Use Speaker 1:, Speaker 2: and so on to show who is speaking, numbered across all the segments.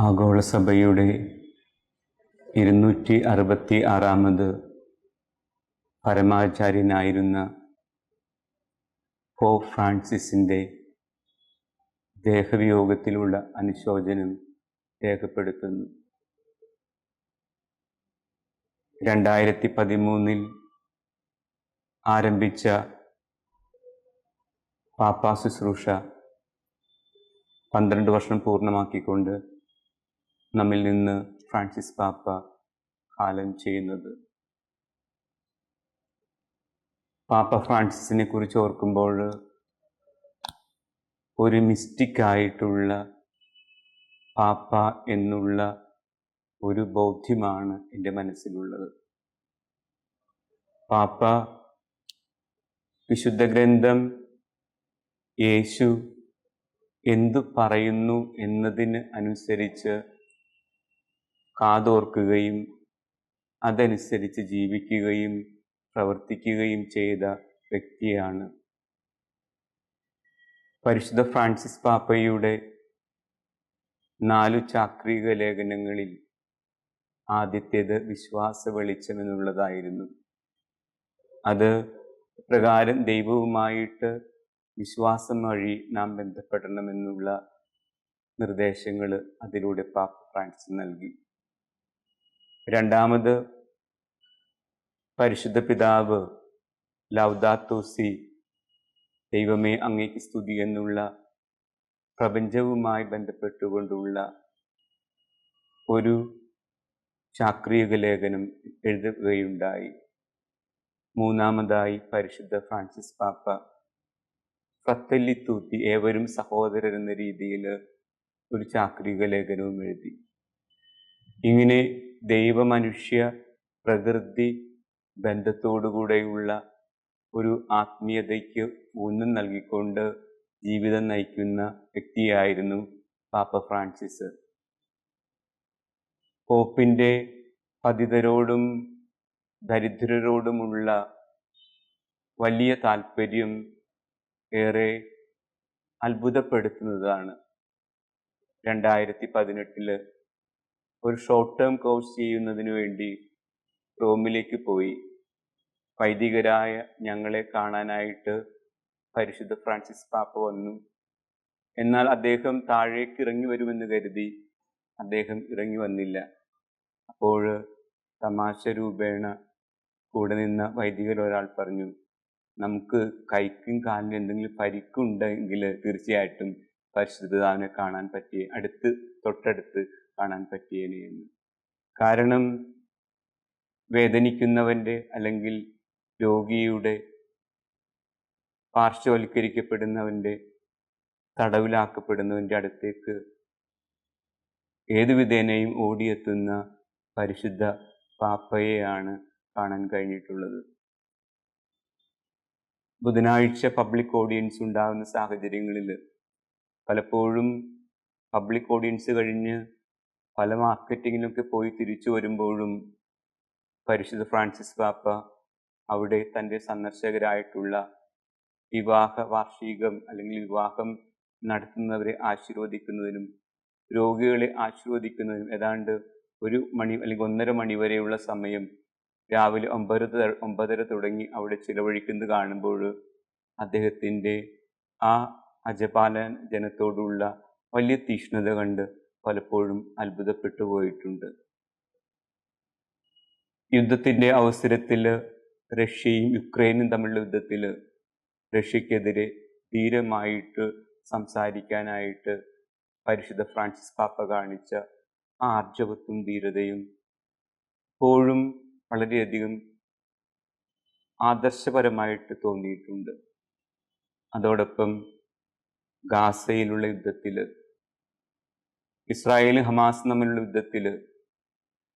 Speaker 1: ആഗോളസഭയുടെ 266 പരമാചാര്യനായിരുന്ന pop ഫ്രാൻസിസിൻ്റെ ദേഹവിയോഗത്തിലുള്ള അനുശോചനം രേഖപ്പെടുത്തുന്നു. 2013 ആരംഭിച്ച പാപ്പാ ശുശ്രൂഷ 12 വർഷം പൂർണ്ണമാക്കിക്കൊണ്ട് നമ്മിൽ നിന്ന് ഫ്രാൻസിസ് പാപ്പ കാലം ചെയ്യുന്നത്. പാപ്പ ഫ്രാൻസിസിനെ കുറിച്ച് ഓർക്കുമ്പോൾ ഒരു മിസ്റ്റിക്കായിട്ടുള്ള പാപ്പ എന്നുള്ള ഒരു ബോധ്യമാണ് എൻ്റെ മനസ്സിലുള്ളത്. പാപ്പ വിശുദ്ധ ഗ്രന്ഥം യേശു എന്തു പറയുന്നു എന്നതിന് അനുസരിച്ച് കാതോർക്കുകയും അതനുസരിച്ച് ജീവിക്കുകയും പ്രവർത്തിക്കുകയും ചെയ്ത വ്യക്തിയാണ്. പരിശുദ്ധ ഫ്രാൻസിസ് പാപ്പയുടെ 4 ചാക്രിക ലേഖനങ്ങളിൽ ആദ്യത്തേത് വിശ്വാസ വെളിച്ചം എന്നുള്ളതായിരുന്നു. അത് പ്രകാരം ദൈവവുമായിട്ട് വിശ്വാസം വഴി നാം ബന്ധപ്പെടണമെന്നുള്ള നിർദ്ദേശങ്ങൾ അതിലൂടെ പാപ്പ ഫ്രാൻസിസ് നൽകി. രണ്ടാമത് പരിശുദ്ധ പിതാവ് ലൗദാത്തോ സി, ദൈവമേ അങ്ങേക്ക് സ്തുതി എന്നുള്ള പ്രപഞ്ചവുമായി ബന്ധപ്പെട്ടുകൊണ്ടുള്ള ഒരു ചാക്രിക ലേഖനം എഴുതുകയുണ്ടായി. മൂന്നാമതായി പരിശുദ്ധ ഫ്രാൻസിസ് പാപ്പ ഫ്രatelli tutti, ഏവരും സഹോദരർ എന്ന രീതിയിൽ ഒരു ചാക്രിക ലേഖനവും എഴുതി. ഇങ്ങനെ ദൈവമനുഷ്യ പ്രകൃതി ബന്ധത്തോടുകൂടെയുള്ള ഒരു ആത്മീയതയ്ക്ക് ഊന്നൽ നൽകിക്കൊണ്ട് ജീവിതം നയിക്കുന്ന വ്യക്തിയായിരുന്നു പാപ്പ ഫ്രാൻസിസ്. പോപ്പിൻ്റെ പതിതരോടും ദരിദ്രരോടുമുള്ള വലിയ താല്പര്യം ഏറെ അത്ഭുതപ്പെടുത്തുന്നതാണ്. 2018 ഒരു ഷോർട്ട് ടേം കോഴ്സ് ചെയ്യുന്നതിന് വേണ്ടി റോമിലേക്ക് പോയി. വൈദികരായ ഞങ്ങളെ കാണാനായിട്ട് പരിശുദ്ധ ഫ്രാൻസിസ് പാപ്പ വന്നു. എന്നാൽ അദ്ദേഹം താഴേക്ക് ഇറങ്ങി വരുമെന്ന് കരുതി അദ്ദേഹം ഇറങ്ങി വന്നില്ല. അപ്പോൾ തമാശ രൂപേണ കൂടെ നിന്ന വൈദികരൊരാൾ പറഞ്ഞു, നമുക്ക് കൈക്കും കാലിനും എന്തെങ്കിലും പരിക്കുണ്ടെങ്കിൽ തീർച്ചയായിട്ടും പരിശുദ്ധ പിതാവിനെ കാണാൻ പറ്റിയേ, തൊട്ടടുത്ത് കാണാൻ പറ്റിയേനെ എന്ന്. കാരണം വേദനിക്കുന്നവൻ്റെ അല്ലെങ്കിൽ രോഗിയുടെ, പാർശ്വവൽക്കരിക്കപ്പെടുന്നവൻ്റെ, തടവിലാക്കപ്പെടുന്നവൻ്റെ അടുത്തേക്ക് ഏതു വിധേനയും ഓടിയെത്തുന്ന പരിശുദ്ധ പാപ്പയെയാണ് കാണാൻ കഴിഞ്ഞിട്ടുള്ളത്. ബുധനാഴ്ച പബ്ലിക് ഓഡിയൻസ് ഉണ്ടാകുന്ന സാഹചര്യങ്ങളിൽ പലപ്പോഴും പബ്ലിക് ഓഡിയൻസ് കഴിഞ്ഞ് പല മാർക്കറ്റിങ്ങിനൊക്കെ പോയി തിരിച്ചു വരുമ്പോഴും പരിശുദ്ധ ഫ്രാൻസിസ് പാപ്പ അവിടെ തൻ്റെ സന്ദർശകരായിട്ടുള്ള വിവാഹ വാർഷികം അല്ലെങ്കിൽ വിവാഹം നടത്തുന്നവരെ ആശീർവദിക്കുന്നതിനും രോഗികളെ ആശീർവദിക്കുന്നതിനും ഏതാണ്ട് 1 മണി അല്ലെങ്കിൽ 1:30 മണി വരെയുള്ള സമയം രാവിലെ 9:30 തുടങ്ങി അവിടെ ചിലവഴിക്കുന്നത് കാണുമ്പോൾ അദ്ദേഹത്തിൻ്റെ ആ അജപാലന ജനത്തോടുള്ള വലിയ തീക്ഷ്ണത കണ്ട് പലപ്പോഴും അത്ഭുതപ്പെട്ടു പോയിട്ടുണ്ട്. യുദ്ധത്തിൻ്റെ അവസരത്തിൽ റഷ്യയും യുക്രൈനും തമ്മിലുള്ള യുദ്ധത്തിൽ റഷ്യക്കെതിരെ ധീരമായിട്ട് സംസാരിക്കാനായിട്ട് പരിശുദ്ധ ഫ്രാൻസിസ് പാപ്പ കാണിച്ച ആ ആർജവത്വം ധീരതയും എപ്പോഴും വളരെയധികം ആദർശപരമായിട്ട് തോന്നിയിട്ടുണ്ട്. അതോടൊപ്പം ഗാസയിലുള്ള യുദ്ധത്തിൽ, ഇസ്രായേലും ഹമാസും തമ്മിലുള്ള യുദ്ധത്തിൽ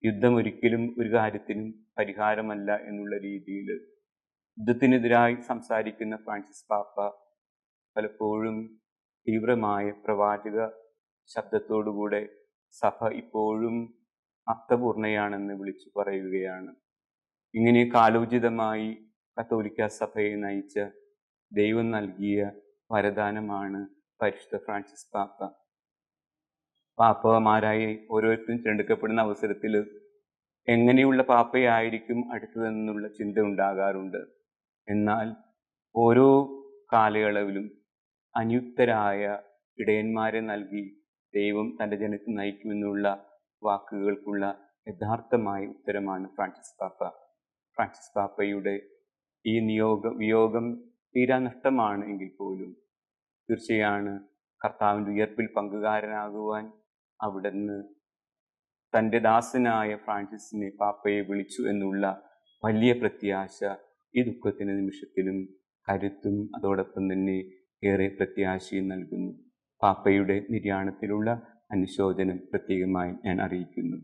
Speaker 1: യുദ്ധം ഒരിക്കലും ഒരു കാര്യത്തിനും പരിഹാരമല്ല എന്നുള്ള രീതിയിൽ യുദ്ധത്തിനെതിരായി സംസാരിക്കുന്ന ഫ്രാൻസിസ് പാപ്പ പലപ്പോഴും തീവ്രമായ പ്രവാചക ശബ്ദത്തോടുകൂടെ സഭ ഇപ്പോഴും അർത്ഥപൂർണയാണെന്ന് വിളിച്ചു പറയുകയാണ്. ഇങ്ങനെ കാലോചിതമായി കത്തോലിക്ക സഭയെ നയിച്ച ദൈവം നൽകിയ വരദാനമാണ് പരിശുദ്ധ ഫ്രാൻസിസ് പാപ്പ. പാപ്പമാരായി ഓരോരുത്തരും തിരഞ്ഞെടുക്കപ്പെടുന്ന അവസരത്തിൽ എങ്ങനെയുള്ള പാപ്പയായിരിക്കും അടുത്തതെന്നുള്ള ചിന്ത ഉണ്ടാകാറുണ്ട്. എന്നാൽ ഓരോ കാലയളവിലും അനിയുക്തരായ ഇടയന്മാരെ നൽകി ദൈവം തൻ്റെ ജനത്തെ നയിക്കുമെന്നുള്ള വാക്കുകൾക്കുള്ള യഥാർത്ഥമായ ഉത്തരമാണ് ഫ്രാൻസിസ് പാപ്പ. ഫ്രാൻസിസ് പാപ്പയുടെ ഈ വിയോഗം തീരാ നഷ്ടമാണ് എങ്കിൽ പോലും തീർച്ചയാണ് കർത്താവിൻ്റെ ഉയർപ്പിൽ പങ്കുകാരനാകുവാൻ അവിടുന്ന് തൻ്റെ ദാസനായ ഫ്രാൻസിസിനെ പാപ്പയെ വിളിച്ചു എന്നുള്ള വലിയ പ്രത്യാശ ഈ ദുഃഖത്തിൻ്റെ നിമിഷത്തിലും കരുത്തും അതോടൊപ്പം തന്നെ ഏറെ പ്രത്യാശയും നൽകുന്നു. പാപ്പയുടെ നിര്യാണത്തിലുള്ള അനുശോചനം പ്രത്യേകമായി ഞാൻ അറിയിക്കുന്നു.